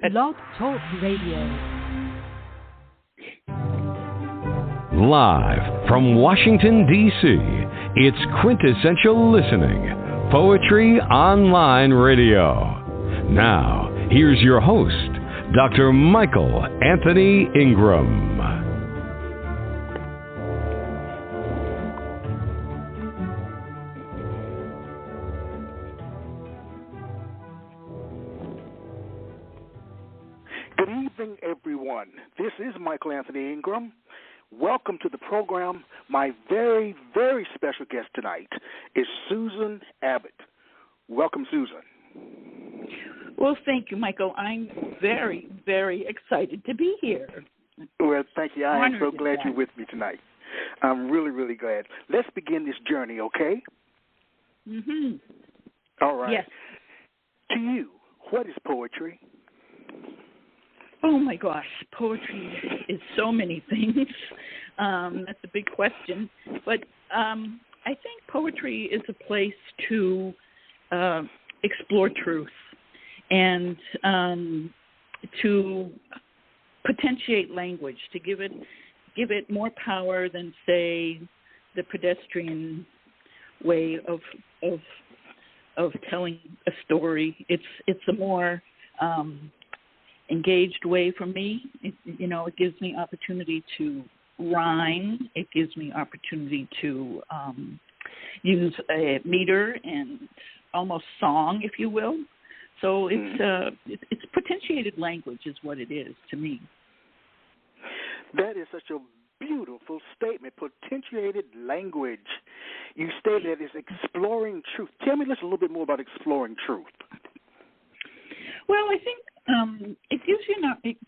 Blog Talk Radio. Live from Washington, D.C., it's Quintessential Listening, Poetry Online Radio. Now, here's your host, Dr. Michael Anthony Ingram. Good evening, everyone. This is Michael Anthony Ingram. Welcome to the program. My very, very special guest tonight is Susan Abbott. Welcome, Susan. Well, thank you, Michael. I'm very, very excited to be here. Well, thank you. I am so Honored glad you're with me tonight. I'm really, really glad. Let's begin this journey, okay? Mm-hmm. All right. Yes. To you, what is poetry? Oh, my gosh. Poetry is so many things. That's a big question. But I think poetry is a place to explore truth and to potentiate language, to give it more power than, say, the pedestrian way of telling a story. It's a more engaged way for me. It gives me opportunity to rhyme. It gives me opportunity to use a meter and almost song, if you will. So it's potentiated language is what it is to me. That is such a beautiful statement, potentiated language. You stated that it's exploring truth. Tell me just a little bit more about exploring truth. Well, I think it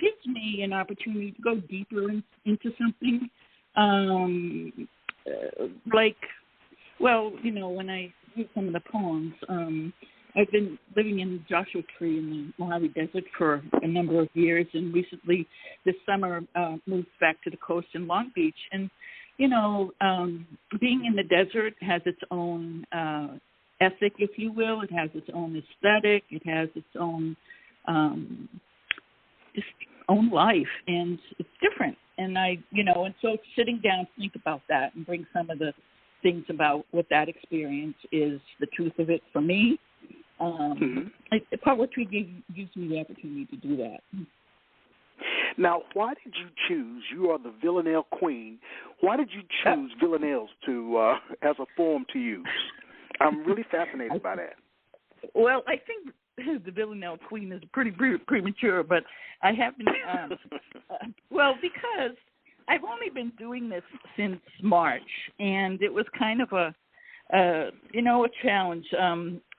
gives me an opportunity to go deeper into something. When I read some of the poems, I've been living in Joshua Tree in the Mojave Desert for a number of years, and recently this summer moved back to the coast in Long Beach. And, being in the desert has its own ethic, if you will. It has its own aesthetic. It has its own own life, and it's different. And and so sitting down to think about that and bring some of the things about what that experience is, the truth of it for me. Poetry gives me the opportunity to do that. Now, why did you choose? You are the villanelle queen. Why did you choose villanelles to as a form to use? I'm really fascinated by that. Well, I think the villanelle queen is pretty premature, but I have been, because I've only been doing this since March, and it was kind of a challenge.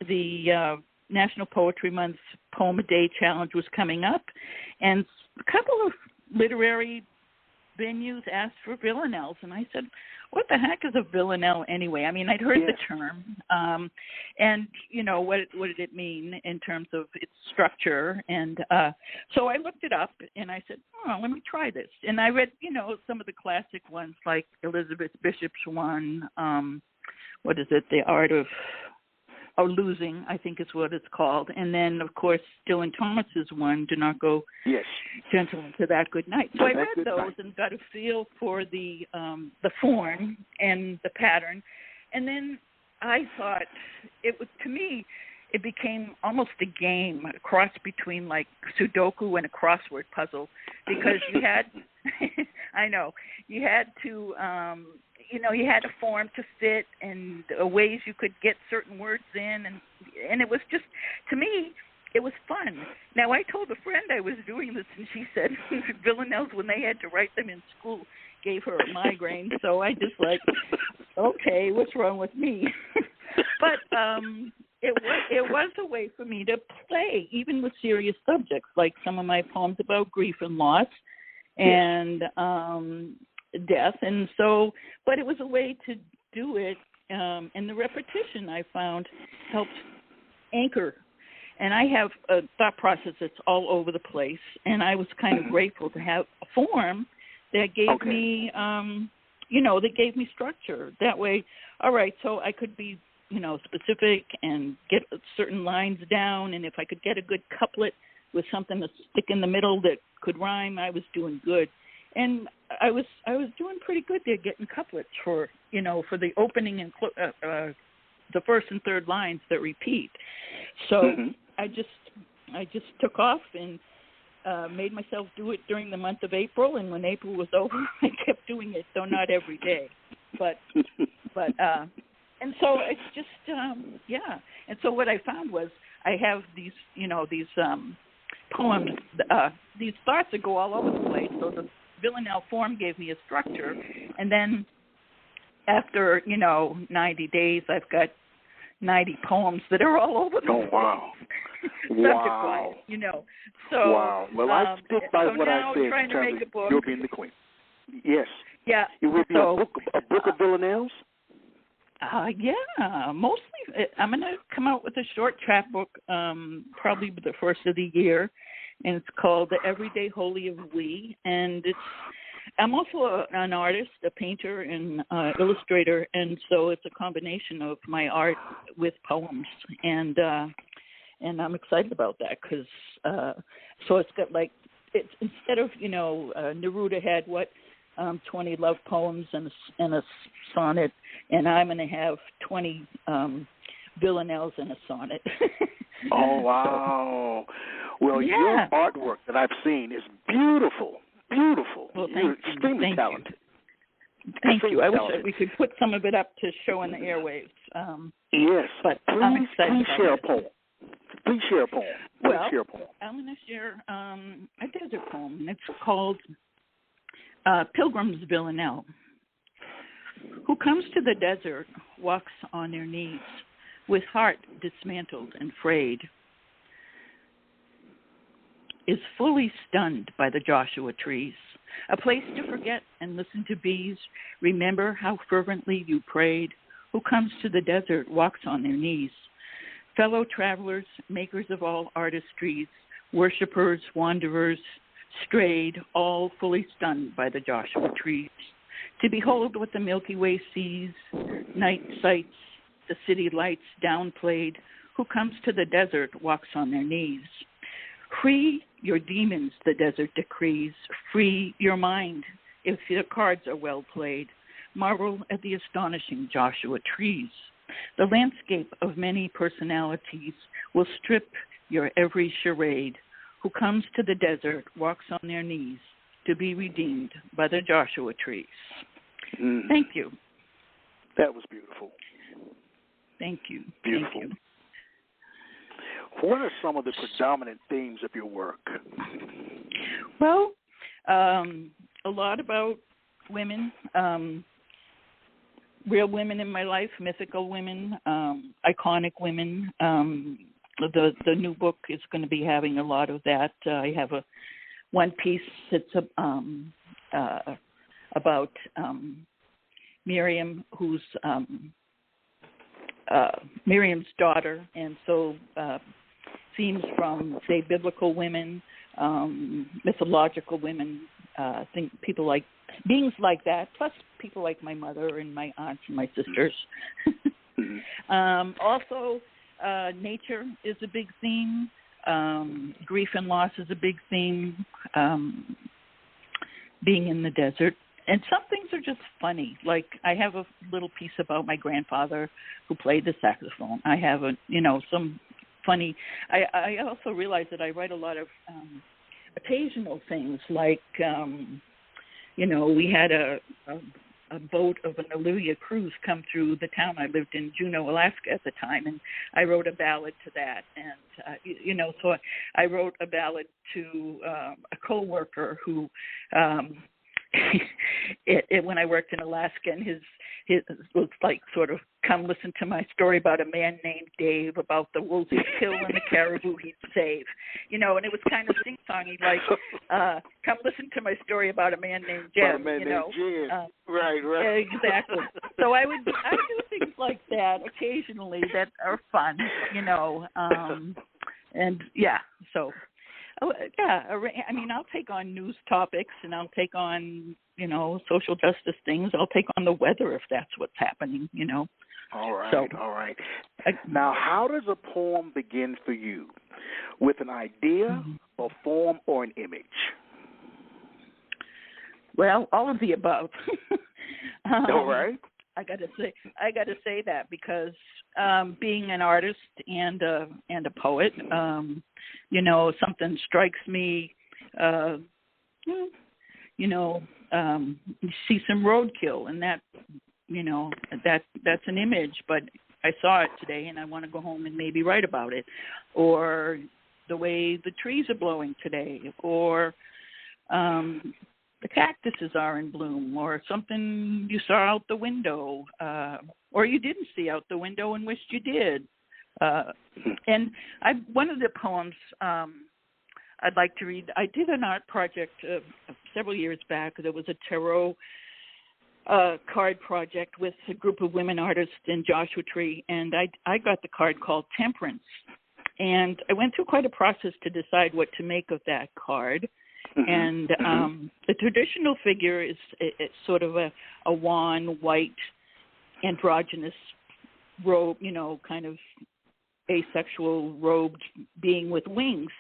The National Poetry Month Poem a Day Challenge was coming up, and a couple of literary venues asked for villanelles, and I said, what the heck is a villanelle anyway? I mean, I'd heard the term, and, what did it mean in terms of its structure? And so I looked it up, and I said, let me try this. And I read, some of the classic ones, like Elizabeth Bishop's one, The Art of Losing, I think is what it's called. And then, of course, Dylan Thomas's one, Do Not Go Gentle Into That Good Night. So I read those and got a feel for the form and the pattern. And then I thought it became almost a game, a cross between like Sudoku and a crossword puzzle, because you had, you had to, you had a form to fit and ways you could get certain words in, and it was just, to me, it was fun. Now, I told a friend I was doing this, and she said villanelles, when they had to write them in school, gave her a migraine. So I just okay, what's wrong with me? But it was a way for me to play, even with serious subjects, like some of my poems about grief and loss and death. And so, but it was a way to do it, and the repetition, I found, helped anchor. And I have a thought process that's all over the place, and I was kind of grateful to have a form that gave me, that gave me structure. That way, all right, so I could be, specific and get certain lines down, and if I could get a good couplet with something to stick in the middle that could rhyme, I was doing good. And I was doing pretty good there, getting couplets for the opening and the first and third lines that repeat. So I just took off and made myself do it during the month of April. And when April was over, I kept doing it, though not every day. But and so it's just And so what I found was I have these poems, these thoughts that go all over the place. So the villanelle form gave me a structure, and then after 90 days, I've got 90 poems that are all over the place. Oh wow! Wow! So wow. Well, I stick by what I said. Trying to make a book. You'll be in the queen. Yes. Yeah. It will be a book of villanelles. Yeah, mostly. I'm going to come out with a short chapbook, probably the first of the year, and it's called The Everyday Holy of We. And I'm also an artist, a painter, and illustrator, and so it's a combination of my art with poems. And I'm excited about that because so it's got it's instead of Neruda had 20 love poems and a sonnet, and I'm going to have 20 villanelles and a sonnet. Oh, wow. Well, your artwork that I've seen is beautiful, beautiful. Well, You're extremely talented. Thank you. I wish we could put some of it up to show in the airwaves. Yes, but please share a poem. Please share a poem. I'm going to share a desert poem, and it's called Pilgrim's Villanelle. Who comes to the desert walks on their knees, with heart dismantled and frayed, is fully stunned by the Joshua trees, a place to forget and listen to bees, remember how fervently you prayed. Who comes to the desert walks on their knees, fellow travelers, makers of all artistries, worshippers, wanderers, strayed, all fully stunned by the Joshua trees. To behold what the Milky Way sees, night sights, the city lights downplayed. Who comes to the desert walks on their knees. Free your demons, the desert decrees. Free your mind, if your cards are well played. Marvel at the astonishing Joshua trees. The landscape of many personalities will strip your every charade. Who comes to the desert walks on their knees to be redeemed by the Joshua trees. Thank you. That was beautiful. Thank you. Beautiful. Thank you. What are some of the predominant themes of your work? Well, a lot about women, real women in my life, mythical women, iconic women. The new book is going to be having a lot of that. I have one piece that's about Miriam, who's Miriam's daughter, and so themes from, say, biblical women, mythological women, beings like that, plus people like my mother and my aunts and my sisters. Also, nature is a big theme. Grief and loss is a big theme. Being in the desert. And some things are just funny. Like I have a little piece about my grandfather who played the saxophone. I have some funny. I also realize that I write a lot of occasional things like we had a boat of an Olivia cruise come through the town I lived in, Juneau, Alaska at the time, and I wrote a ballad to that. And, so I wrote a ballad to a coworker who, when I worked in Alaska, and his was like sort of, come listen to my story about a man named Dave, about the wolves he'd kill and the caribou he'd save, and it was kind of sing-songy, like, come listen to my story about a man named Jim, Right. Exactly. So I would do things like that occasionally that are fun, and yeah, so. Oh, yeah, I mean, I'll take on news topics, and I'll take on, social justice things. I'll take on the weather if that's what's happening, All right, So, all right. Now, how does a poem begin for you? With an idea, a form, or an image? Well, all of the above. All right. I got to say that because being an artist and a poet, something strikes me. You see some roadkill, and that's an image, but I saw it today, and I want to go home and maybe write about it, or the way the trees are blowing today, or the cactuses are in bloom, or something you saw out the window, or you didn't see out the window and wished you did. And one of the poems I'd like to read, I did an art project several years back. There was a tarot card project with a group of women artists in Joshua Tree, and I got the card called Temperance. And I went through quite a process to decide what to make of that card. And the traditional figure is it's sort of a wan, white, androgynous robe, kind of asexual robed being with wings.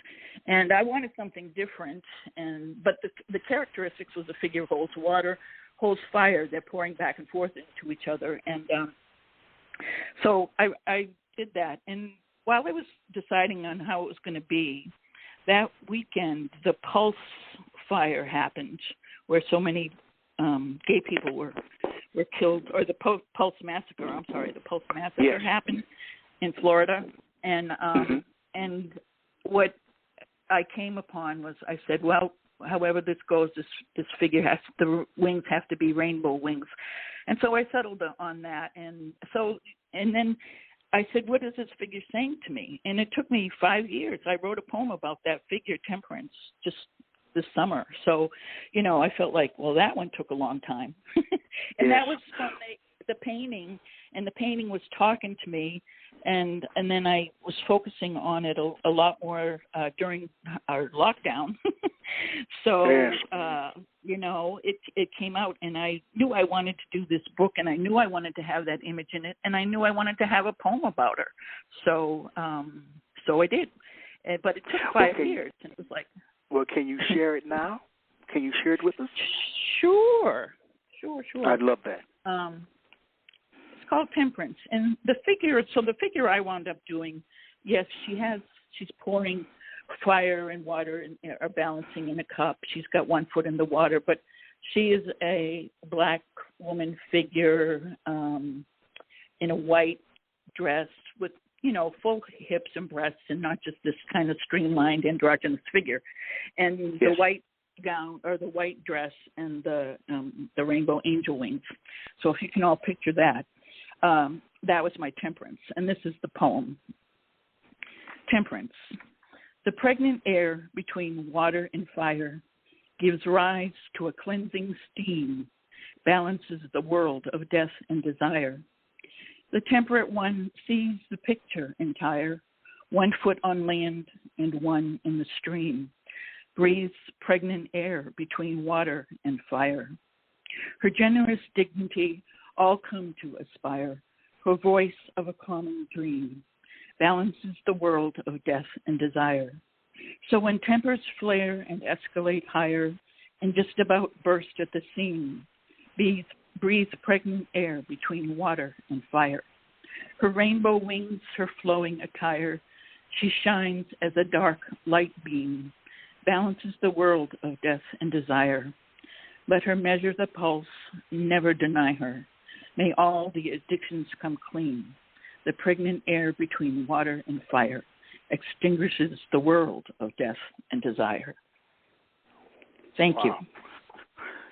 And I wanted something different. But the characteristics was a figure holds water, holds fire. They're pouring back and forth into each other. And so I did that. And while I was deciding on how it was going to be, that weekend, the Pulse fire happened, where so many gay people were killed, or the Pulse massacre. I'm sorry, the Pulse massacre happened in Florida, and what I came upon was I said, well, however this goes, this figure the wings have to be rainbow wings, and so I settled on that, and then I said, what is this figure saying to me? And it took me 5 years. I wrote a poem about that figure, Temperance, just this summer. So, I felt like, well, that one took a long time. And that was from the painting, and the painting was talking to me, and then I was focusing on it a lot more during our lockdown. So, it came out, and I knew I wanted to do this book, and I knew I wanted to have that image in it, and I knew I wanted to have a poem about her. So I did. But it took 5 years, and it was like... Well, can you share it now? Can you share it with us? Sure. I'd love that. It's called Temperance. And the figure I wound up doing, yes, she's pouring fire and water and are balancing in a cup. She's got 1 foot in the water, but she is a black woman figure in a white dress with, full hips and breasts, and not just this kind of streamlined androgynous figure. And the white gown, or the white dress, and the rainbow angel wings. So if you can all picture that, that was my Temperance. And this is the poem. Temperance. The pregnant air between water and fire gives rise to a cleansing steam, balances the world of death and desire. The temperate one sees the picture entire, 1 foot on land and 1 in the stream, breathes pregnant air between water and fire. Her generous dignity all come to aspire, her voice of a common dream, balances the world of death and desire. So when tempers flare and escalate higher, and just about burst at the seam, breathe pregnant air between water and fire. Her rainbow wings, her flowing attire, she shines as a dark light beam, balances the world of death and desire. Let her measure the pulse, never deny her. May all the addictions come clean. The pregnant air between water and fire extinguishes the world of death and desire. Thank you.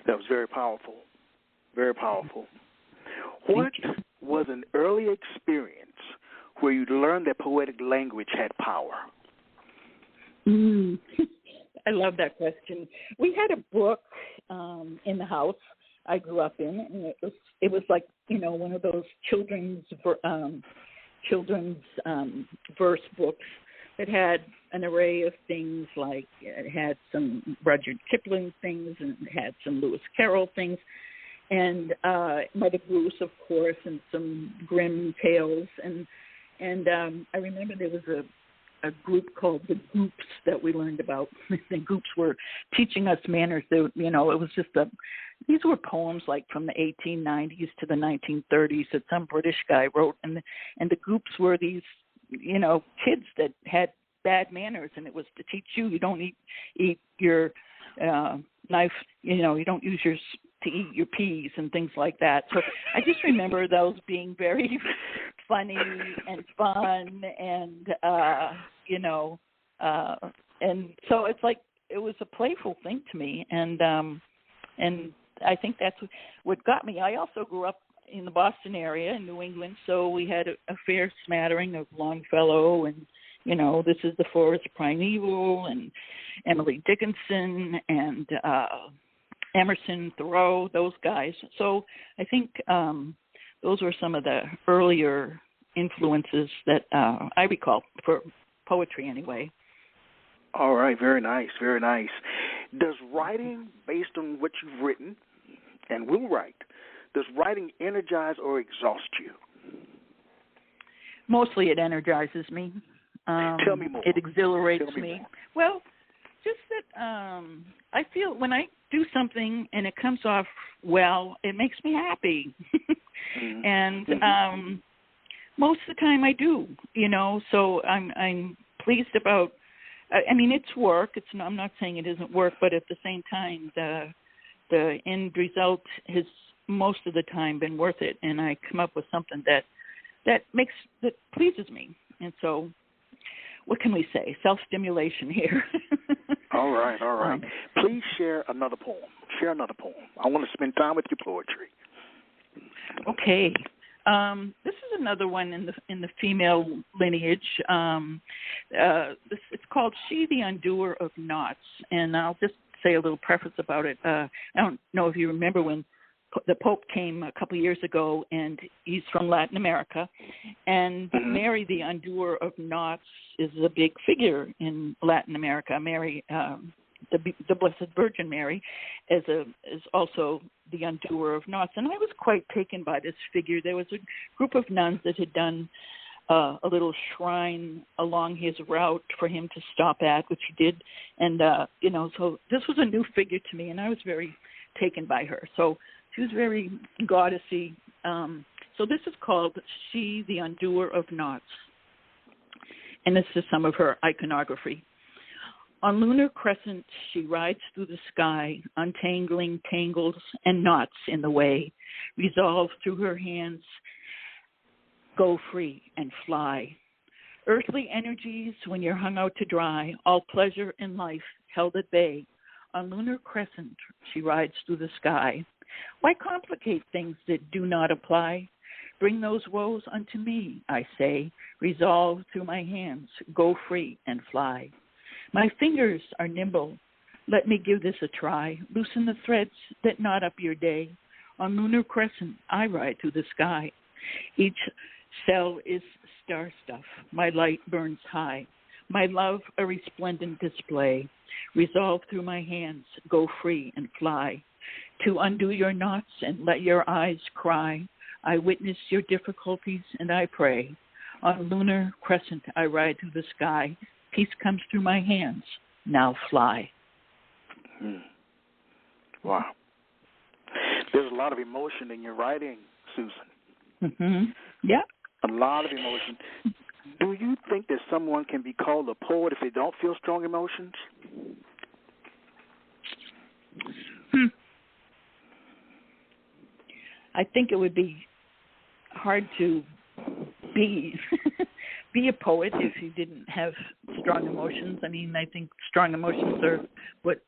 That was very powerful. Very powerful. What was an early experience where you learned that poetic language had power? I love that question. We had a book in the house I grew up in, and it was like, one of those children's verse books that had an array of things, like it had some Rudyard Kipling things, and it had some Lewis Carroll things. and Mother Goose, of course, and some Grimm tales. And I remember there was a group called the Goops that we learned about. The Goops were teaching us manners. They, it was just these were poems like from the 1890s to the 1930s that some British guy wrote, and the Goops were these, kids that had bad manners, and it was to teach you don't eat your knife, you don't use yours to eat your peas and things like that. So I just remember those being very funny and fun, and and so it's like it was a playful thing to me, and I think that's what got me. I also grew up in the Boston area in New England, so we had a fair smattering of Longfellow and This Is the Forest Primeval and Emily Dickinson and Emerson, Thoreau, those guys. So I think those were some of the earlier influences that I recall for poetry anyway. All right, very nice, very nice. Does writing, based on what you've written and will write, does writing energize or exhaust you? Mostly it energizes me. Tell me more. It exhilarates me. Well, just that I feel when I do something and it comes off well, it makes me happy. Mm-hmm. And most of the time I do, so I'm pleased about. I mean, it's work. I'm not saying it isn't work, but at the same time, the end result has most of the time been worth it, and I come up with something that pleases me. And so, what can we say? Self-stimulation here. All right. Please share another poem. I want to spend time with your poetry. Okay. This is another one in the female lineage. It's called She the Undoer of Knots, and I'll just say a little preface about it. I don't know if you remember when the Pope came a couple of years ago, and he's from Latin America, and Mary the Undoer of Knots is a big figure in Latin America. Mary, the Blessed Virgin Mary, is also the undoer of knots, and I was quite taken by this figure. There was a group of nuns that had done a little shrine along his route for him to stop at, which he did, and so this was a new figure to me, and I was very taken by her. So she was very goddessy. So this is called She the Undoer of Knots, and this is some of her iconography. On lunar crescent, she rides through the sky, untangling tangles and knots in the way. Resolve through her hands, go free and fly. Earthly energies, when you're hung out to dry, all pleasure in life held at bay. On lunar crescent, she rides through the sky. Why complicate things that do not apply? Bring those woes unto me, I say. Resolve through my hands, go free and fly. My fingers are nimble. Let me give this a try. Loosen the threads that knot up your day. On lunar crescent, I ride through the sky. Each cell is star stuff. My light burns high. My love a resplendent display. Resolve through my hands, go free and fly. To undo your knots and let your eyes cry. I witness your difficulties and I pray. On lunar crescent, I ride through the sky. Peace comes through my hands. Now fly. Wow. There's a lot of emotion in your writing, Susan. Mm-hmm. Yeah. A lot of emotion. Do you think that someone can be called a poet if they don't feel strong emotions? I think it would be hard to be a poet if you didn't have strong emotions. I mean, I think strong emotions are what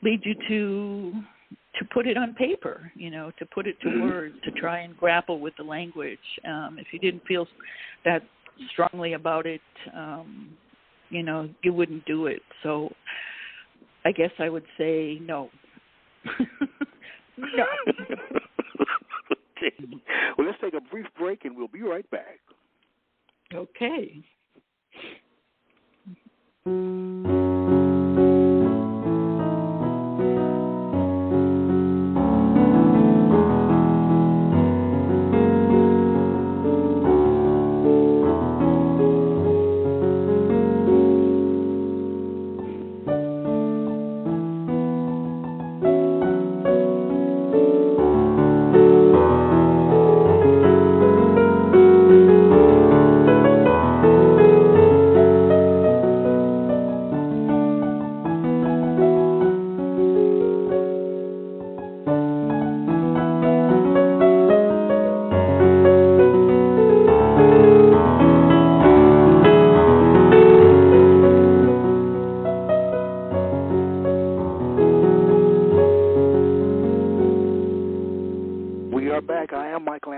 lead you to put it on paper, to put it to words, to try and grapple with the language. If you didn't feel that strongly about it, you wouldn't do it. So I guess I would say no. No. Okay. Well, let's take a brief break and we'll be right back. Okay.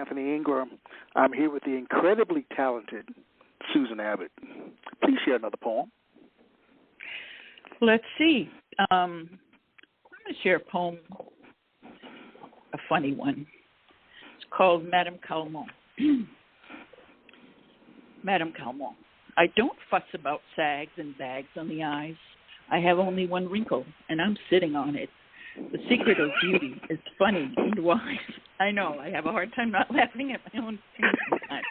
Anthony Ingram. I'm here with the incredibly talented Susan Abbott. Please share another poem. Let's see. I'm going to share a poem, a funny one. It's called Madame Calmont. Madame Calmont, I don't fuss about sags and bags on the eyes. I have only one wrinkle, and I'm sitting on it. The secret of beauty is funny and wise. I know, I have a hard time not laughing at my own things sometimes.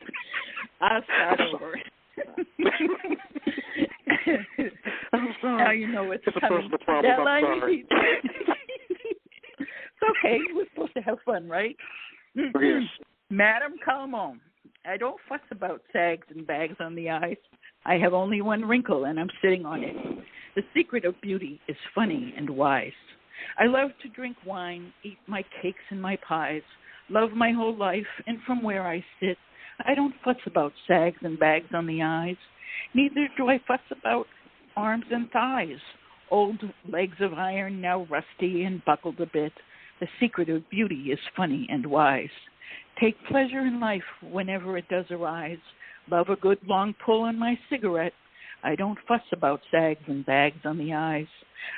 I'll start over. I'm sorry. Now you know it's a coming. personal problem. Yeah, I'm sorry. It's okay. We're supposed to have fun, right? Yes. Madame Calmont, I don't fuss about sags and bags on the eyes. I have only one wrinkle, and I'm sitting on it. The secret of beauty is funny and wise. I love to drink wine, eat my cakes and my pies, love my whole life, and from where I sit, I don't fuss about sags and bags on the eyes. Neither do I fuss about arms and thighs. Old legs of iron, now rusty and buckled a bit. The secret of beauty is funny and wise. Take pleasure in life whenever it does arise. Love a good long pull on my cigarette. I don't fuss about sags and bags on the eyes.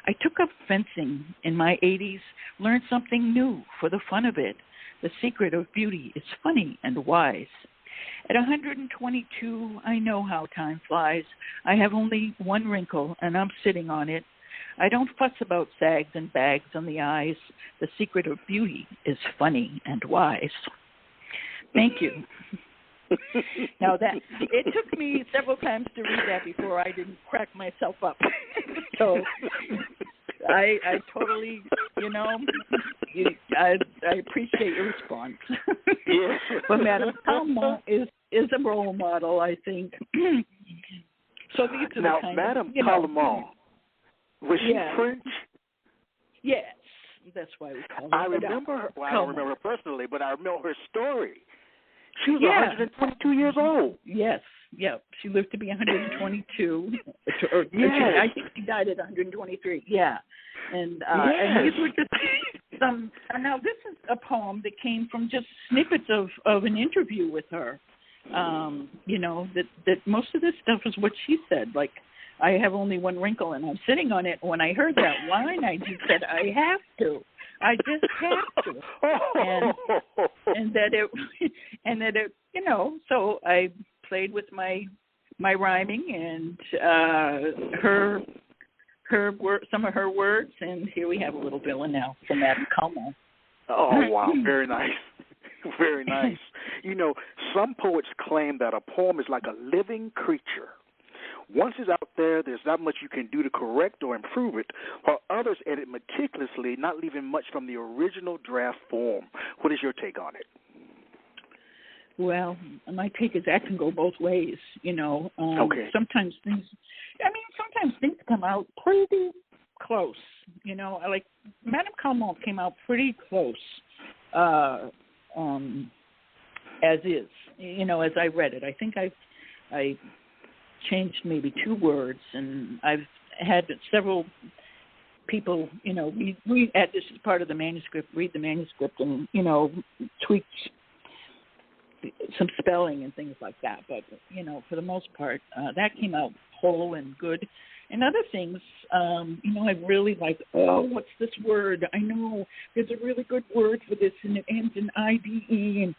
I took up fencing in my 80s, learned something new for the fun of it. The secret of beauty is funny and wise. At 122, I know how time flies. I have only one wrinkle, and I'm sitting on it. I don't fuss about sags and bags on the eyes. The secret of beauty is funny and wise. Thank you. Now that it took me several times to read that before I didn't crack myself up. So I totally, I appreciate your response. Yes. But Madame Calmont is a role model, I think. So these are now, the kind Madame of, Calmont, was she French? Yes, that's why we call her. I remember her. Well, I don't remember her personally, but I remember her story. She was 122 years old. Yes, yeah. She lived to be 122. I think she died at 123. Yeah, and these were just some. Now this is a poem that came from just snippets of an interview with her. That most of this stuff is what she said. Like, I have only one wrinkle, and I'm sitting on it. When I heard that line, I just said, I have to. I just have to, and that it, So I played with my rhyming and some of her words, and here we have a little villanelle from Madame Calmont. Oh wow, very nice, very nice. Some poets claim that a poem is like a living creature. Once it's out there, there's not much you can do to correct or improve it, while others edit meticulously, not leaving much from the original draft form. What is your take on it? Well, my take is that can go both ways, Okay. Sometimes things come out pretty close, like Madame Calmont came out pretty close, as is, as I read it. I think I changed maybe 2 words, and I've had several people, read at this is part of the manuscript, read the manuscript and, tweak some spelling and things like that. But, for the most part, that came out whole and good. And other things, I really like, what's this word? I know there's a really good word for this, and it ends in IDE,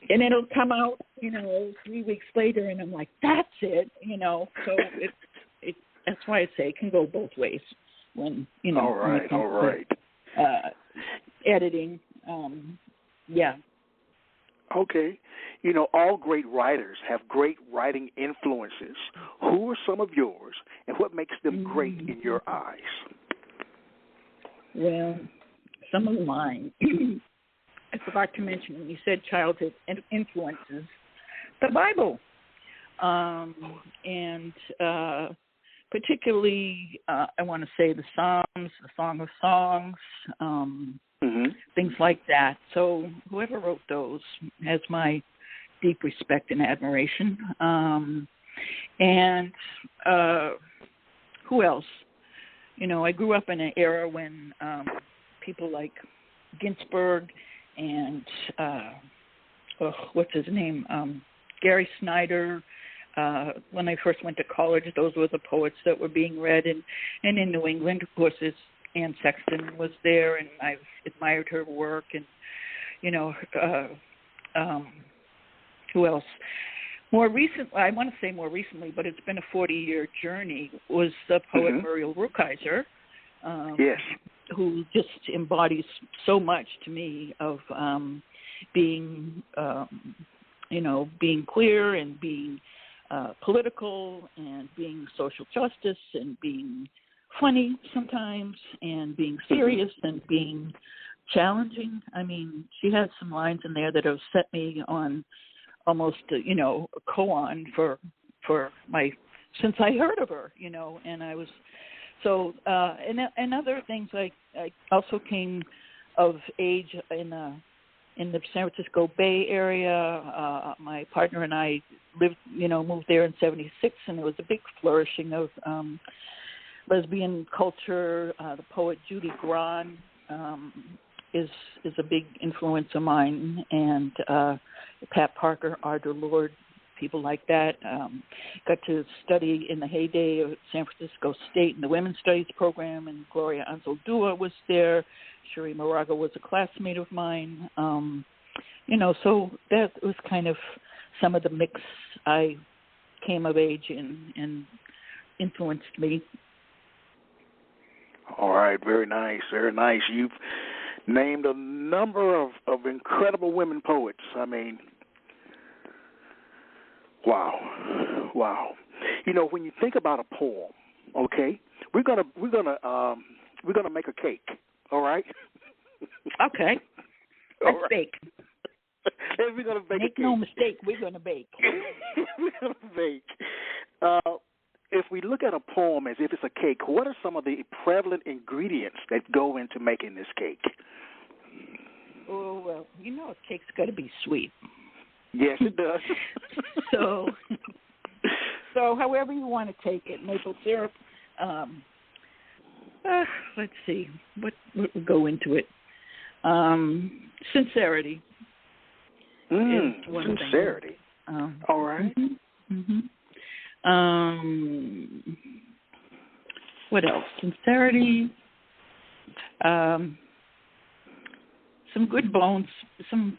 and it'll come out, 3 weeks later, and I'm like, that's it, So that's why I say it can go both ways when, All right. to, editing. Yeah. Okay. All great writers have great writing influences. Who are some of yours, and what makes them great in your eyes? Well, some of mine, I forgot to mention when you said childhood influences, the Bible, and particularly I want to say the Psalms, the Song of Songs, things like that. So whoever wrote those has my deep respect and admiration. And who else? I grew up in an era when people like Ginsberg and what's his name? Gary Snyder. When I first went to college, those were the poets that were being read. And in New England, of course, Anne Sexton was there, and I've admired her work. And, who else? More recently, I want to say more recently, but it's been a 40-year journey, was the poet Muriel Rukeyser, yes, who just embodies so much to me of being, being queer and being political and being social justice and being funny sometimes and being serious and being challenging. I mean, she has some lines in there that have set me on almost, a koan for my, since I heard of her, and I was, so, and other things, I also came of age in the San Francisco Bay Area. My partner and I moved there in '76, and there was a big flourishing of lesbian culture. The poet Judy Grahn is a big influence of mine, and Pat Parker, Ardor Lord, people like that. Got to study in the heyday of San Francisco State in the Women's Studies program, and Gloria Anzaldúa was there. Sherry Moraga was a classmate of mine. So that was kind of some of the mix I came of age in and influenced me. All right, very nice, very nice. You've named a number of incredible women poets. I mean, wow. When you think about a poem, okay, we're gonna make a cake. All right. Okay. Let's bake. We're gonna bake. Make no mistake, we're gonna bake. We're gonna bake. If we look at a poem as if it's a cake, what are some of the prevalent ingredients that go into making this cake? Oh, well, a cake's got to be sweet. Yes, it does. So however you want to take it, maple syrup. Let's see, what would go into it? Sincerity. Sincerity. All right. What else? Sincerity. Some good bones.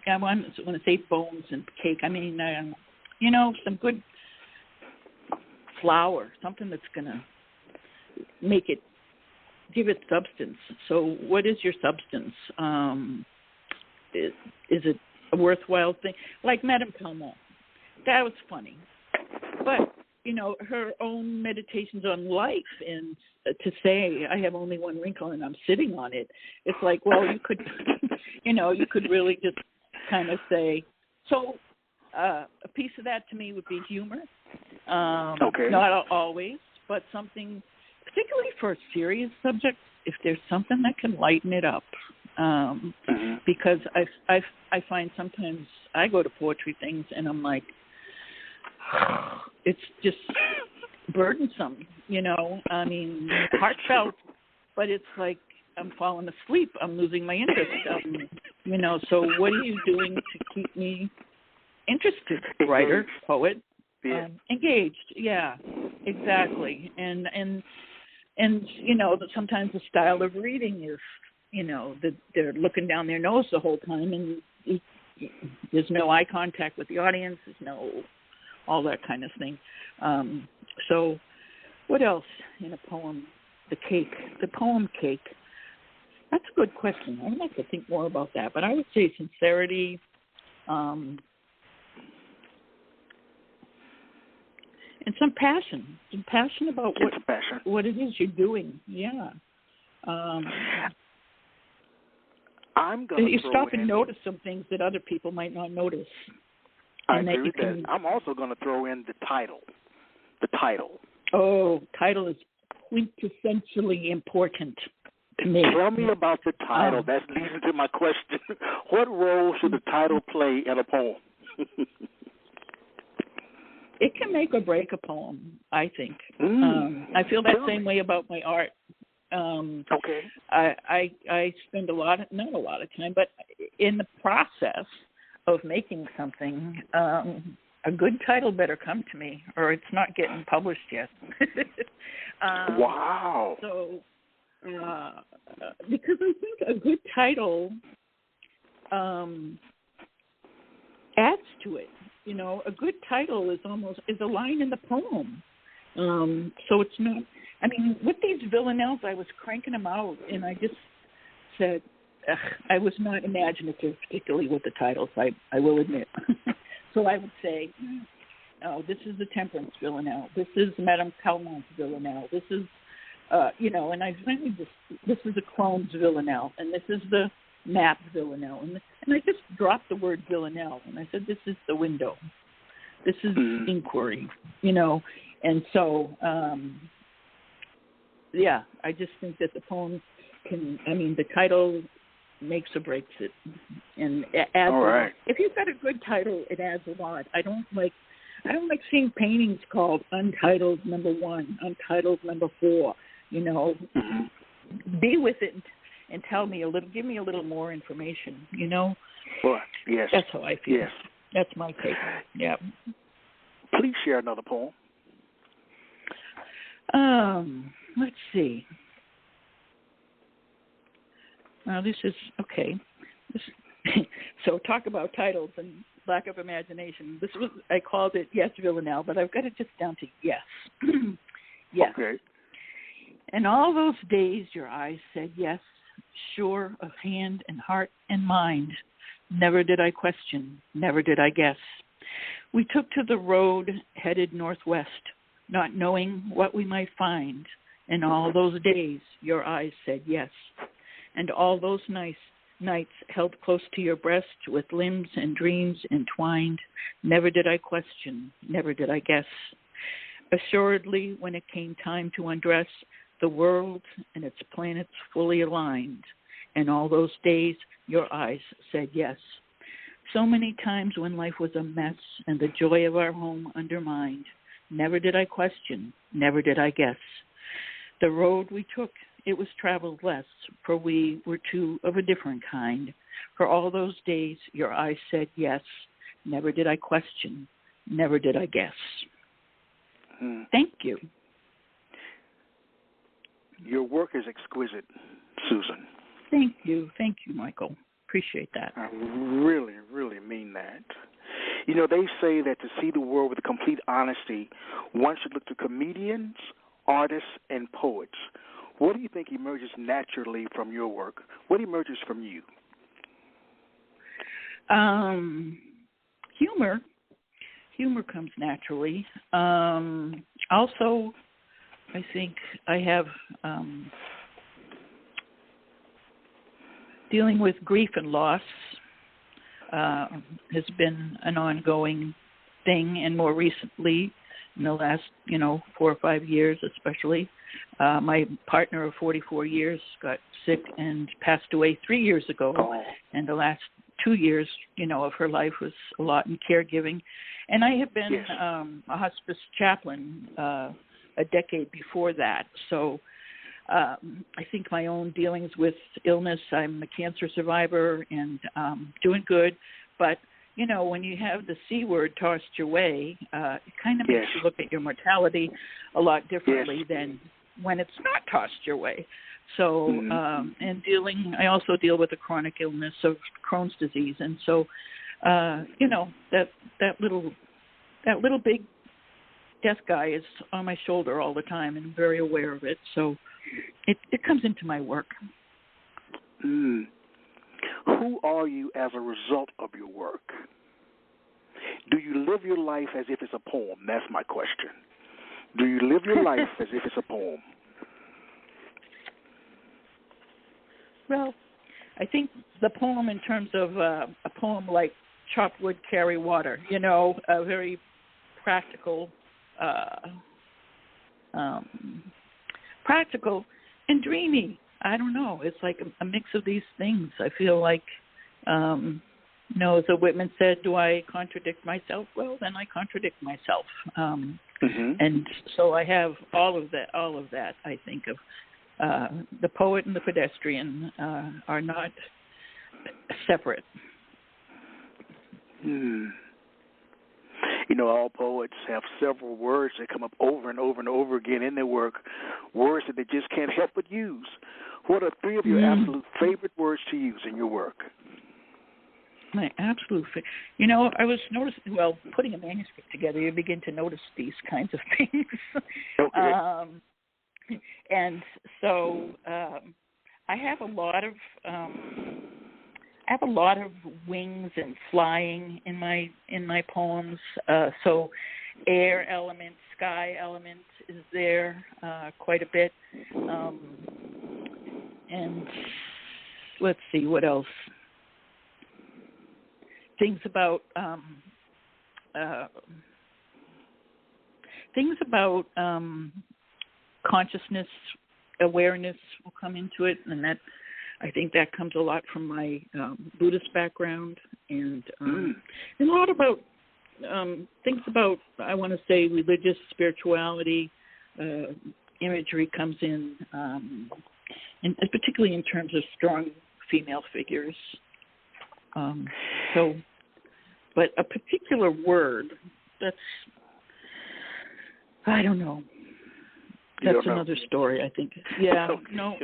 I want to say bones and cake. I mean, some good flour. Something that's gonna make it, give it substance. So, what is your substance? Is it a worthwhile thing? Like Madame Calmont. That was funny, but her own meditations on life, and to say I have only one wrinkle and I'm sitting on it, it's like, well, you could you could really just kind of say, so a piece of that to me would be humor. Okay. Not always, but something, particularly for a serious subject, if there's something that can lighten it up. Because I find sometimes I go to poetry things and I'm like, it's just burdensome, I mean, heartfelt, but it's like I'm falling asleep. I'm losing my interest. So what are you doing to keep me interested? Writer, poet, engaged. Yeah, exactly. And sometimes the style of reading is, that they're looking down their nose the whole time, and there's no eye contact with the audience. There's no all that kind of thing. So what else in a poem? The poem cake. That's a good question. I'd like to think more about that. But I would say sincerity, and some passion. Some passion about what it is you're doing. Yeah. I'm going to you stop and notice some things that other people might not notice. I agree with that. I'm also going to throw in the title. The title. Oh, title is quintessentially important to me. Tell me about the title. That's leading to my question. What role should the title play in a poem? It can make or break a poem, I think. I feel that same way about my art. Okay. I spend not a lot of time, but in the process of making something, a good title better come to me, or it's not getting published yet. Wow. So, because I think a good title adds to it. You know, a good title is a line in the poem. So it's not. I mean, with these villanelles, I was cranking them out, and I just said, I was not imaginative, particularly with the titles. I will admit. So I would say, oh, this is the Temperance villanelle. This is Madame Calmont's villanelle. This is, and I finally this is a Crohn's villanelle, and this is the Map villanelle, and I just dropped the word villanelle, and I said, this is the window. This is inquiry, and so, I just think that the poem the title makes or breaks it, and it adds. All right. If you've got a good title, it adds a lot. I don't like seeing paintings called Untitled number 1, Untitled number 4. Be with it and tell me give me a little more information. Well, yes. That's how I feel. Yes. That's my take. Yeah. Please share another poem. Let's see. Now, this is, okay. So talk about titles and lack of imagination. I called it Yes, Villanelle, but I've got it just down to yes. Yes. Okay. And all those days your eyes said yes, sure of hand and heart and mind. Never did I question, never did I guess. We took to the road headed northwest, not knowing what we might find. And all those days your eyes said yes. And all those nights held close to your breast with limbs and dreams entwined. Never did I question, never did I guess. Assuredly, when it came time to undress, the world and its planets fully aligned. And all those days your eyes said yes. So many times when life was a mess and the joy of our home undermined, never did I question, never did I guess. The road we took, it was traveled less, for we were two of a different kind. For all those days your eyes said yes, never did I question, never did I guess. Thank you. Your work is exquisite, Susan. Thank you, Michael. Appreciate that. I really, really mean that. They say that to see the world with complete honesty, one should look to comedians, artists, and poets. What do you think emerges naturally from your work? What emerges from you? Humor. Humor comes naturally. Also, I think I have dealing with grief and loss has been an ongoing thing, and more recently, in the last 4 or 5 years especially, my partner of 44 years got sick and passed away 3 years ago, and the last 2 years, of her life was a lot in caregiving. And I have been a hospice chaplain a decade before that, so I think my own dealings with illness, I'm a cancer survivor and doing good, but when you have the C word tossed your way, it kind of makes you look at your mortality a lot differently than when it's not tossed your way. So, and I also deal with the chronic illness of Crohn's disease, and so, that little big death guy is on my shoulder all the time, and I'm very aware of it. So, it comes into my work. Who are you as a result of your work? Do you live your life as if it's a poem? That's my question. Do you live your life as if it's a poem? Well, I think the poem in terms of a poem like Chop Wood, Carry Water, a very practical and dreamy. I don't know. It's like a mix of these things. I feel like, as a Whitman said, do I contradict myself? Well, then I contradict myself. And so I have all of that, I think, of the poet and the pedestrian are not separate. You know, all poets have several words that come up over and over and over again in their work, words that they just can't help but use. What are three of your absolute favorite words to use in your work? My absolute favorite. You know, I was noticing, well, putting a manuscript together, you begin to notice these kinds of things. Okay. And so I have a lot of wings and flying in my poems. So air element, sky element is there quite a bit. And let's see what else. Things about consciousness, awareness will come into it, and that I think that comes a lot from my Buddhist background, and a lot about things about, I want to say, religious spirituality. Imagery comes in, and particularly in terms of strong female figures. But a particular word, that's, I don't know. That's another story, I think. Yeah, no,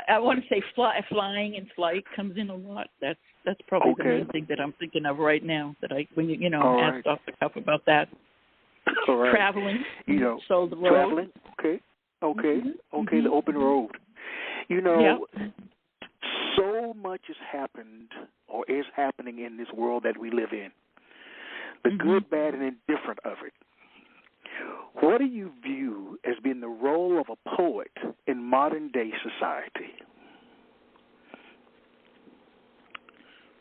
I want to say flying and flight comes in a lot. That's probably the main thing that I'm thinking of right now. That when you asked off the cuff about that. All right. Traveling, so the road. Traveling, okay, the open road. You know, so much has happened or is happening in this world that we live in. The good, bad, and indifferent of it. What do you view as being the role of a poet in modern-day society?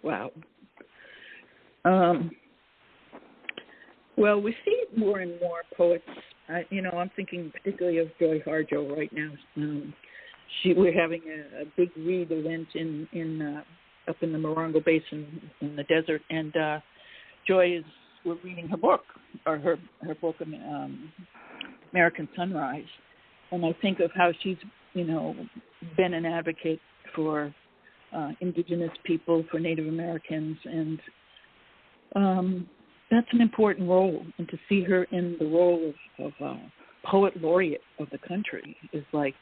Wow. Well, we see more and more poets. I'm thinking particularly of Joy Harjo right now. We're having a big read event in up in the Morongo Basin in the desert, and we're reading her book, or her book, American Sunrise, and I think of how she's, been an advocate for indigenous people, for Native Americans, and that's an important role. And to see her in the role of poet laureate of the country is like,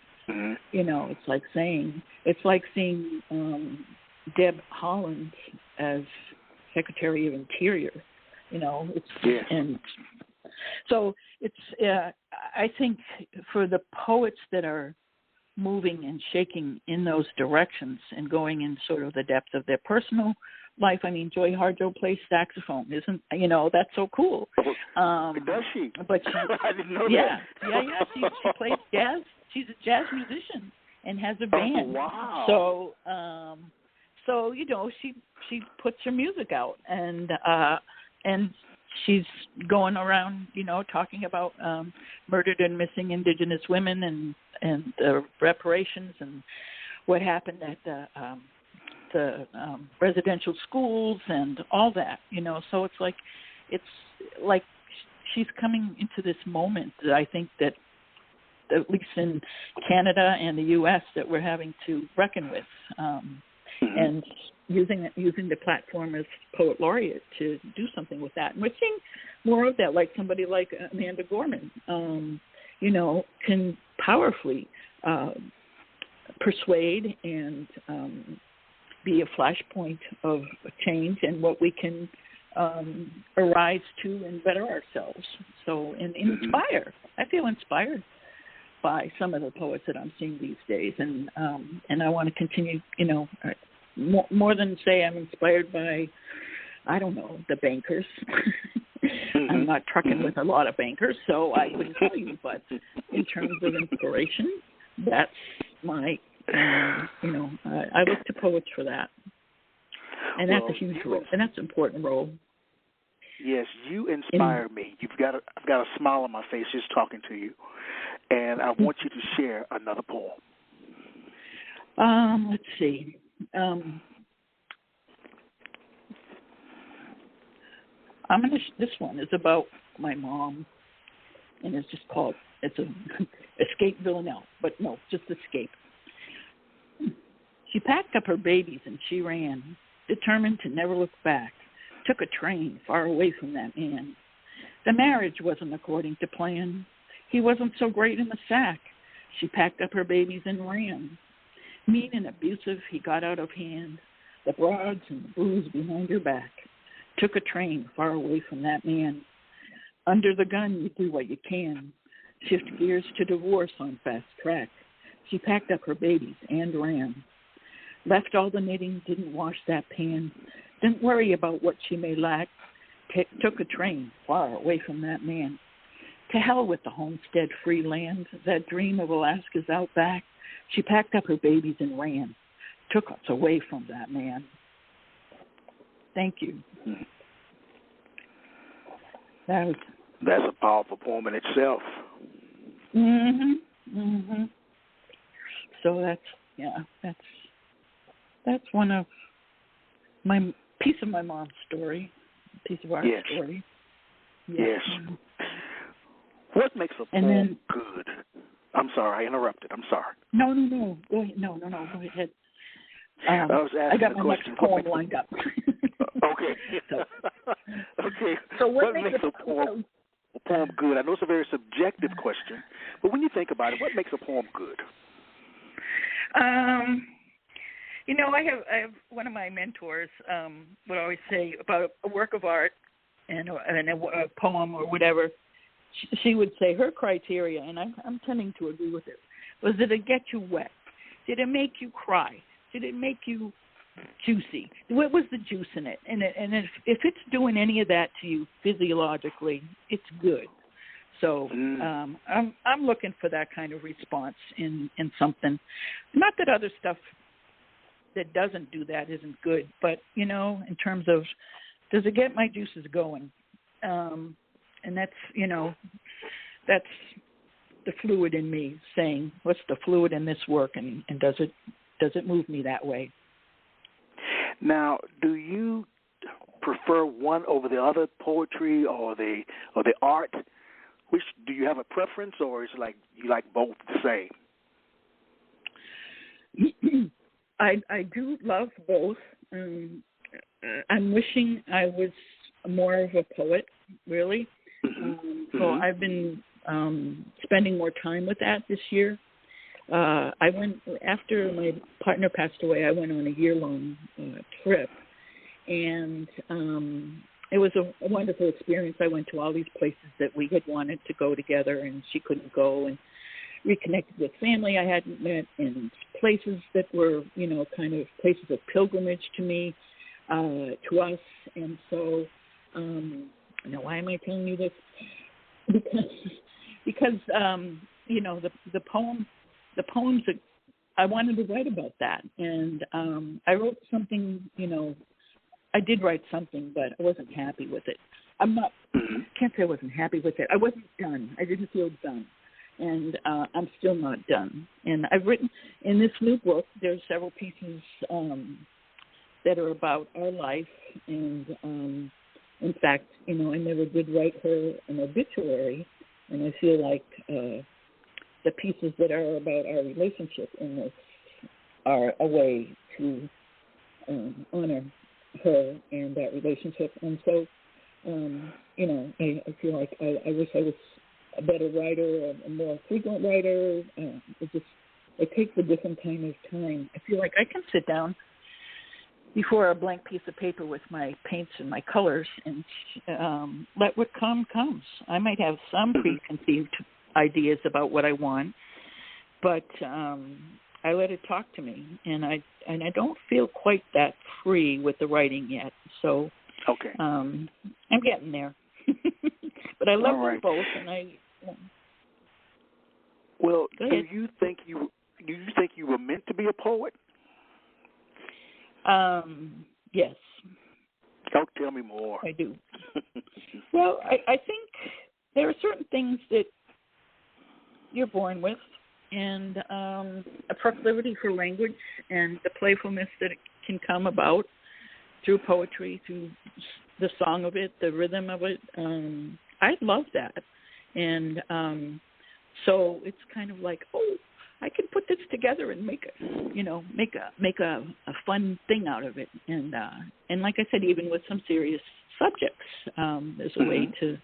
it's like seeing Deb Haaland as Secretary of Interior. And so it's. I think for the poets that are moving and shaking in those directions and going in sort of the depth of their personal life. I mean, Joy Harjo plays saxophone, isn't? That's so cool. Does she? But she, I didn't know that. Yeah. She plays jazz. She's a jazz musician and has a band. Oh, wow. So she puts her music out and she's going around, talking about murdered and missing Indigenous women and reparations and what happened at the residential schools and all that, So it's like she's coming into this moment that I think that at least in Canada and the U.S. that we're having to reckon with, and using the platform as poet laureate to do something with that. And we're seeing more of that, like somebody like Amanda Gorman, can powerfully persuade and be a flashpoint of change and what we can arise to and better ourselves. So, and inspire. I feel inspired by some of the poets that I'm seeing these days, and I want to continue, more than say I'm inspired by, I don't know, the bankers. I'm not trucking with a lot of bankers, so I wouldn't tell you, but in terms of inspiration, that's my, I look to poets for that. And that's a huge role, and that's an important role. Yes, you inspire me. I've got a smile on my face just talking to you, and I want you to share another poem. Let's see. This one is about my mom, and it's just called, it's a Escape Villanelle, but no, just Escape. She packed up her babies and she ran, determined to never look back. Took a train far away from that man. The marriage wasn't according to plan. He wasn't so great in the sack. She packed up her babies and ran. Mean and abusive, he got out of hand. The broads and the booze behind her back. Took a train far away from that man. Under the gun, you do what you can. Shift gears to divorce on fast track. She packed up her babies and ran. Left all the knitting, didn't wash that pan. Didn't worry about what she may lack. Took a train far away from that man. To hell with the homestead free land, that dream of Alaska's outback. She packed up her babies and ran. Took us away from that man. Thank you. That's a powerful poem in itself. So that's one of my piece of my mom's story, piece of our story. Yes. What makes a poem good? I'm sorry, I interrupted. I'm sorry. No. Go ahead. No. Go ahead. I was asking I got my question. next poem lined up. Okay. Okay. So what makes a poem good? I know it's a very subjective question, but when you think about it, what makes a poem good? I have one of my mentors would always say about a work of art and a poem or whatever. She would say her criteria, and I'm tending to agree with it, was did it get you wet? Did it make you cry? Did it make you juicy? What was the juice in it? And if it's doing any of that to you physiologically, it's good. So I'm looking for that kind of response in something. Not that other stuff that doesn't do that isn't good, but, in terms of does it get my juices going? And that's the fluid in me saying, what's the fluid in this work, and does it move me that way? Now, do you prefer one over the other, poetry or the art? Which do you have a preference, or is it like you like both the same? I do love both. I'm wishing I was more of a poet, really. So I've been spending more time with that this year. I went, after my partner passed away, I went on a year-long trip, and it was a wonderful experience. I went to all these places that we had wanted to go together, and she couldn't go, and reconnected with family I hadn't met, and places that were, kind of places of pilgrimage to me, to us. And so, now why am I telling you this? Because the poems that I wanted to write about that, and I wrote something. I did write something, but I wasn't happy with it. I can't say I wasn't happy with it. I wasn't done. I didn't feel done, and I'm still not done. And I've written in this new book. There's several pieces that are about our life, and in fact, I never did write her an obituary, and I feel like the pieces that are about our relationship in this are a way to honor her and that relationship. And so, I feel like I wish I was a better writer, a more frequent writer. It takes a different kind of time. I feel like I can sit down before a blank piece of paper with my paints and my colors and let what comes. I might have some preconceived ideas about what I want, but I let it talk to me, and I don't feel quite that free with the writing yet. So okay, I'm getting there. But I love them both, and Well, do you think you were meant to be a poet? Yes. Oh, tell me more. I do. Well, I think there are certain things that you're born with, and a proclivity for language and the playfulness that it can come about through poetry, through the song of it, the rhythm of it. I love that. And so it's kind of like, I can put this together and make a fun thing out of it. And like I said, even with some serious subjects, there's a way to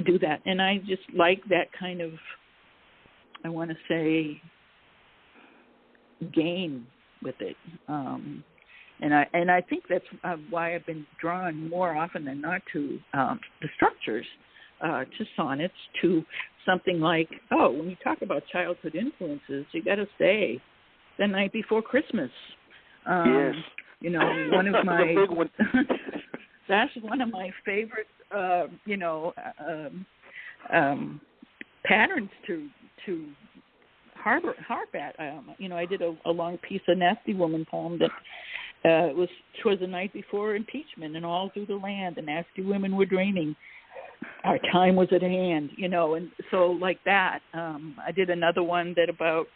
do that. And I just like that kind of, I want to say, game with it. And I think that's why I've been drawn more often than not to the structures, to sonnets, to something like, when you talk about childhood influences, you got to say The Night Before Christmas. Yes. One of my big one. That's one of my favorite, patterns to harp at. I did a long piece, a Nasty Woman poem that twas the night before impeachment, and all through the land the nasty women were dreaming. Our time was at hand, and so like that. I did another one that about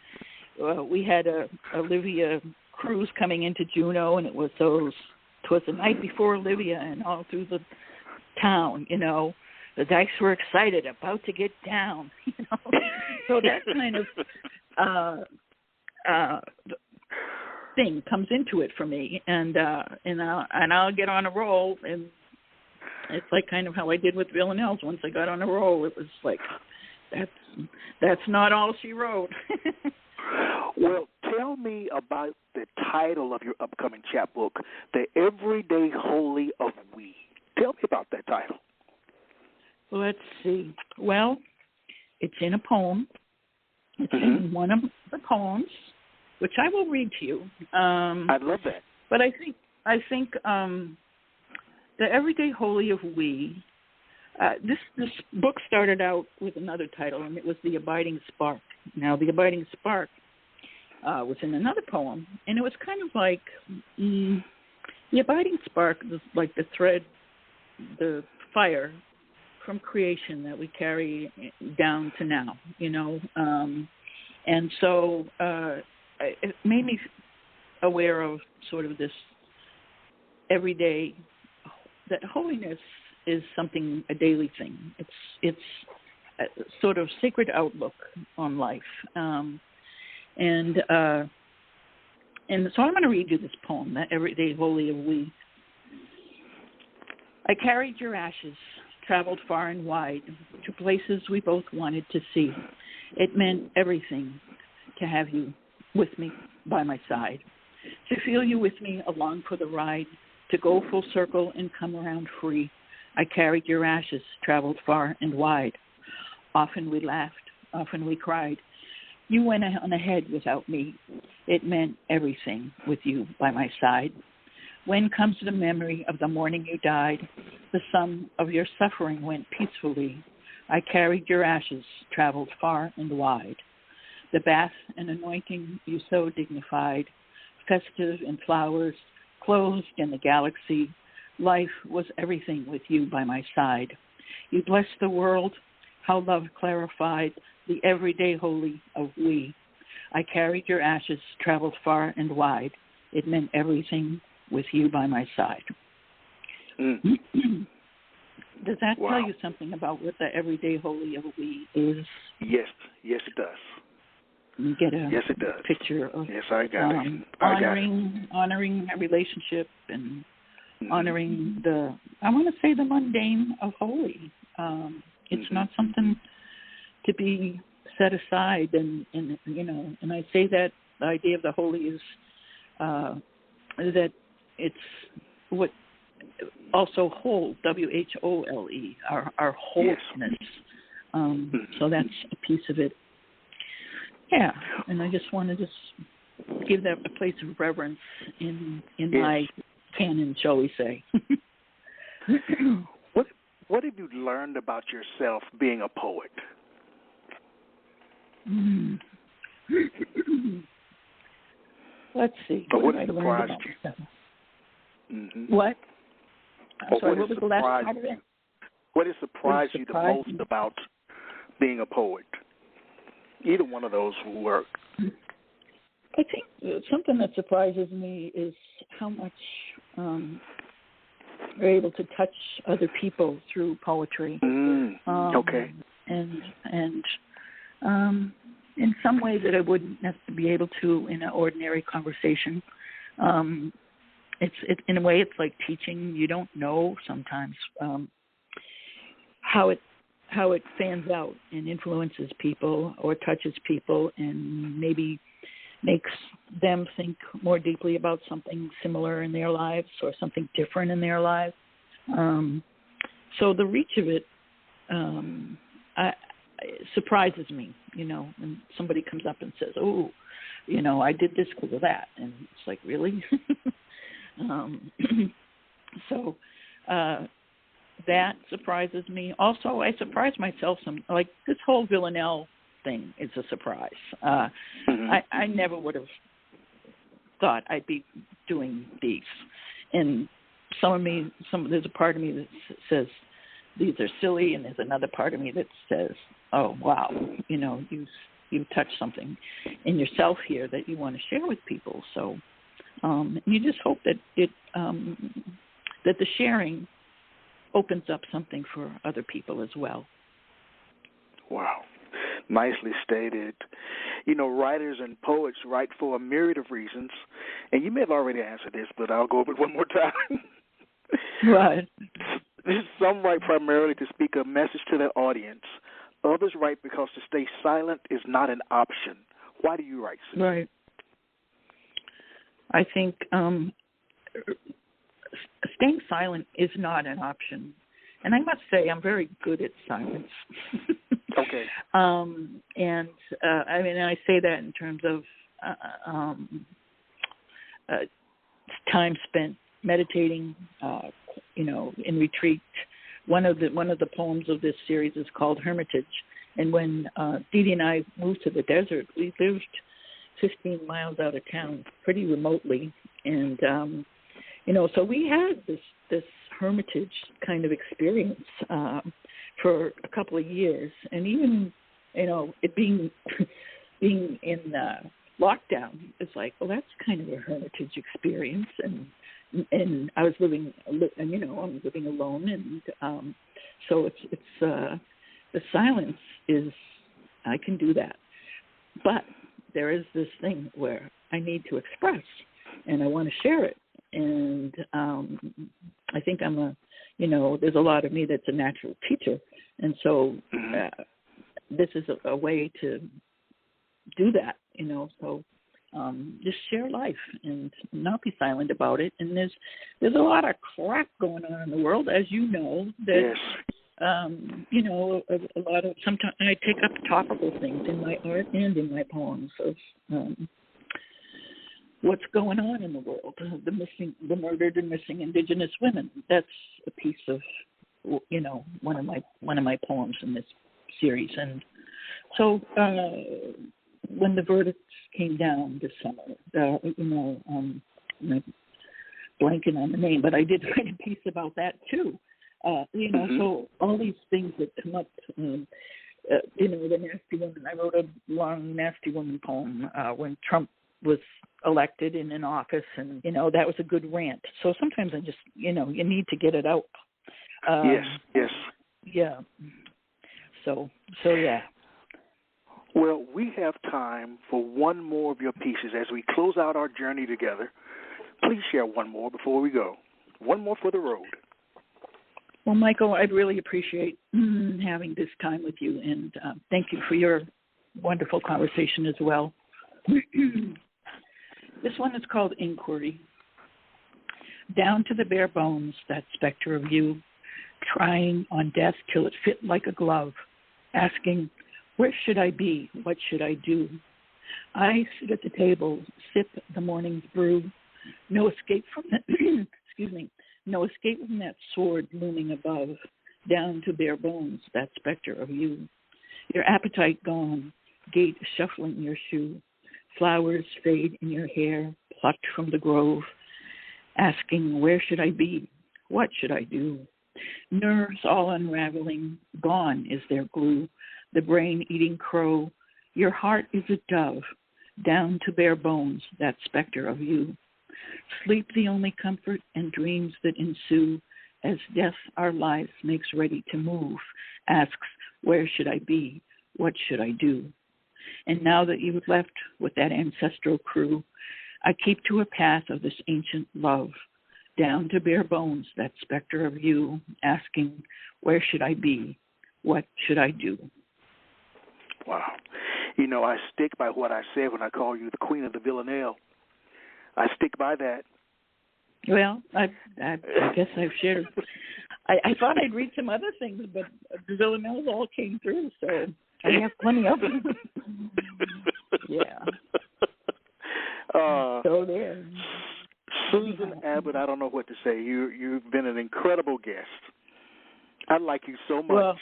we had a Olivia cruise coming into Juneau, and it was twas the night before Olivia, and all through the town, the dykes were excited, about to get down, So that kind of thing comes into it for me, and I'll get on a roll, and it's like kind of how I did with villanelles. Once I got on a roll, it was like that's not all she wrote. Well, tell me about the title of your upcoming chapbook, The Everyday Holy of We. Tell me about that title. Let's see. Well, it's in a poem. It's in one of the poems, which I will read to you. I love that. But I think The Everyday Holy of We. This book started out with another title, and it was The Abiding Spark. Now, The Abiding Spark was in another poem, and it was kind of like the abiding spark was like the thread, the fire from creation that we carry down to now, and so it made me aware of sort of this everyday, that holiness is something, a daily thing. It's a sort of sacred outlook on life. And so I'm going to read you this poem, The Everyday Holy of We. I carried your ashes, traveled far and wide, to places we both wanted to see. It meant everything to have you with me by my side, to feel you with me along for the ride, to go full circle and come around free. I carried your ashes, traveled far and wide. Often we laughed, often we cried. You went on ahead without me. It meant everything with you by my side. When comes the memory of the morning you died, the sum of your suffering went peacefully. I carried your ashes, traveled far and wide. The bath and anointing you so dignified, festive in flowers, closed in the galaxy. Life was everything with you by my side. You blessed the world, how love clarified the everyday holy of we. I carried your ashes, traveled far and wide. It meant everything with you by my side. Does that tell you something about what the everyday holy of we is? Yes, it does. You get a yes, it does. Picture of I got it. Honoring a relationship and honoring the mundane of holy. It's not something to be set aside, and I say that the idea of the holy is that it's what also whole, WHOLE, our wholeness. So that's a piece of it. Yeah, and I just want to give that a place of reverence in my canon, shall we say. What have you learned about yourself being a poet? Let's see. What have I learned about myself? What? I'm sorry, what was the last part of it? What has surprised you the most about being a poet? Either one of those will work. I think something that surprises me is how much we're able to touch other people through poetry. Okay. And in some ways that I wouldn't be able to in an ordinary conversation. It's in a way, it's like teaching. You don't know sometimes how it fans out and influences people or touches people and maybe makes them think more deeply about something similar in their lives or something different in their lives. So the reach of it surprises me, when somebody comes up and says, oh, I did this because of that. And it's like, really? So that surprises me. Also, I surprise myself like this whole villanelle thing is a surprise. I never would have thought I'd be doing these. And there's a part of me that says these are silly, and there's another part of me that says, oh, wow, you touched something in yourself here that you want to share with people. So you just hope that that the sharing opens up something for other people as well. Wow. Nicely stated. Writers and poets write for a myriad of reasons, and you may have already answered this, but I'll go over it one more time. Right. Some write primarily to speak a message to their audience. Others write because to stay silent is not an option. Why do you write, Susan? Right. I think staying silent is not an option. And I must say I'm very good at silence. Okay. And I say that in terms of time spent meditating, in retreat. One of the poems of this series is called Hermitage. And when Dee Dee and I moved to the desert, we lived 15 miles out of town, pretty remotely. And, so we had this hermitage kind of experience for a couple of years. And even, it being in lockdown, it's like, well, that's kind of a hermitage experience. And I was living alone. And so it's the silence is, I can do that. But there is this thing where I need to express and I want to share it. And I think there's a lot of me that's a natural teacher. And so this is a way to do that, so just share life and not be silent about it. And there's a lot of crap going on in the world, as you know, that, yes. A lot of, sometimes I take up topical things in my art and in my poems of what's going on in the world, the murdered and missing Indigenous women. That's a piece of, one of my poems in this series. And so when the verdicts came down this summer, I'm blanking on the name, but I did write a piece about that too. So all these things that come up, the nasty woman. I wrote a long nasty woman poem when Trump was elected and in office, and that was a good rant. So sometimes I just, you need to get it out. Yes. Yeah. So yeah. Well, we have time for one more of your pieces as we close out our journey together. Please share one more before we go. One more for the road. Well, Michael, I'd really appreciate having this time with you, and thank you for your wonderful conversation as well. This one is called Inquiry. Down to the bare bones, that specter of you, trying on death till it fit like a glove, asking, where should I be? What should I do? I sit at the table, sip the morning's brew. No escape from that, no escape from that sword looming above. Down to bare bones, that specter of you. Your appetite gone, gait shuffling your shoe. Flowers fade in your hair, plucked from the grove. Asking, where should I be? What should I do? Nerves all unraveling, gone is their glue. The brain eating crow, your heart is a dove, down to bare bones, that specter of you. Sleep the only comfort and dreams that ensue, as death our lives makes ready to move, asks, where should I be? What should I do? And now that you've left with that ancestral crew, I keep to a path of this ancient love, down to bare bones, that specter of you, asking, where should I be? What should I do? Wow. You know, I stick by what I said when I call you the queen of the villanelle. I stick by that. Well, I guess I've shared. I thought I'd read some other things, but the villanelles all came through, so I have plenty of them. Yeah. So there. Susan Abbott, I don't know what to say. You've been an incredible guest. I like you so much. Well,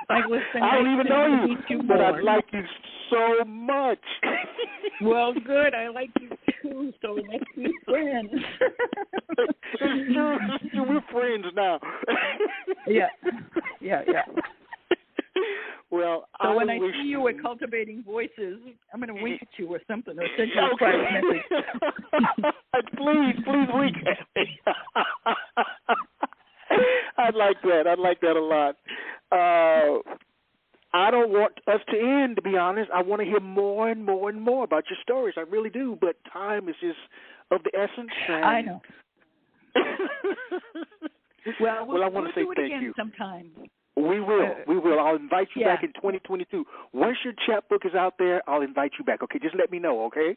I don't even know you, but I like you so much. Well, good. I like you too, so let's be friends. It's true. We're friends now. Yeah. Well, so when I see you at Cultivating Voices, I'm going to wink at you or something, or send you a private message. Please wink at me. I'd like that a lot. I don't want us to end, to be honest. I want to hear more and more and more about your stories. I really do, but time is just of the essence. I know. Well, I want to say do it thank again you. Sometime. We will. I'll invite you back in 2022. Once your chapbook is out there, I'll invite you back. Okay, just let me know, okay?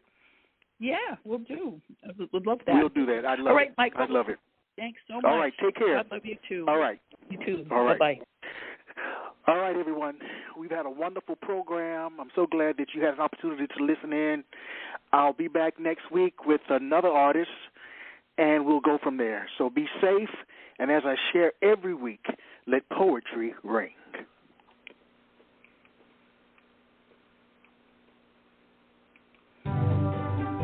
Yeah, we'll do. I would love that. We'll do that. I love it. All right, Michael. I love it. Thanks so much. All right, take care. I love you too. All right. You too. All right. Bye-bye. All right, everyone. We've had a wonderful program. I'm so glad that you had an opportunity to listen in. I'll be back next week with another artist, and we'll go from there. So be safe, and as I share every week, let poetry ring.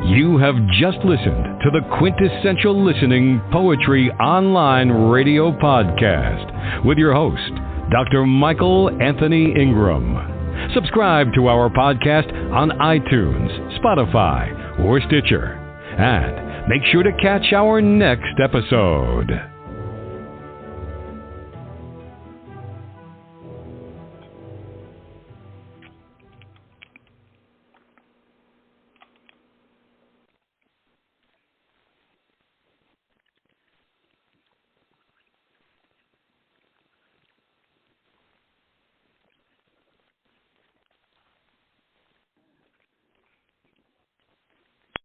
You have just listened to the Quintessential Listening Poetry Online Radio Podcast with your host, Dr. Michael Anthony Ingram. Subscribe to our podcast on iTunes, Spotify, or Stitcher. And make sure to catch our next episode.